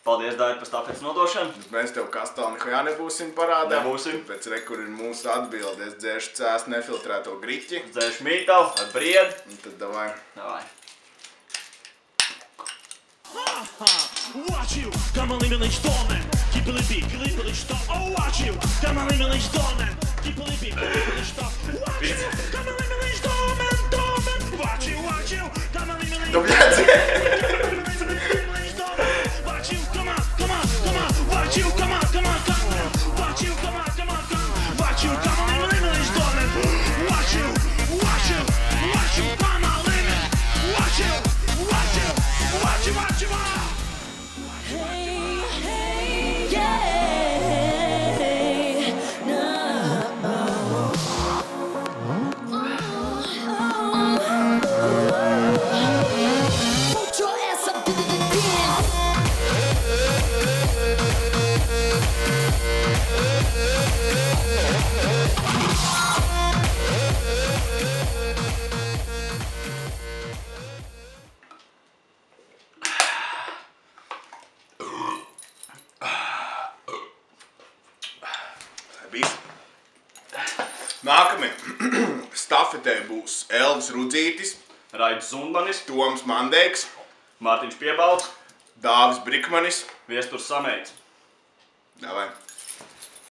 Paldies, Dāri, par stafetes nodošanu. Mēs tev Kastalnihajā nebūsim parādā. Nebūsim. Pēc kur ir mūsu atbilde. Es dzēšu cēst nefiltrēto griķi. Dzēšu mītavu ar briedu. Un tad davai. Davai. Watch you, come on, leave me storming. Keep it stop. Oh, watch you, come on, leave me storming. Keep it stop. Watch you, come on, leave me storming. Watch you, come on, leave me Tu bļēdzi! Watch you, come on. Watch you, come on. Watch you, come on. Watch you, come on, leave me storming. Watch you, come on, leave me. Watch you. Nākamie stafetē būs Elvis Rudzītis, Raidis Zundanis, Toms Mandeiks, Mārtiņš Piebalgs, Dāvis Brikmanis. Viesturs Sameits. Davai.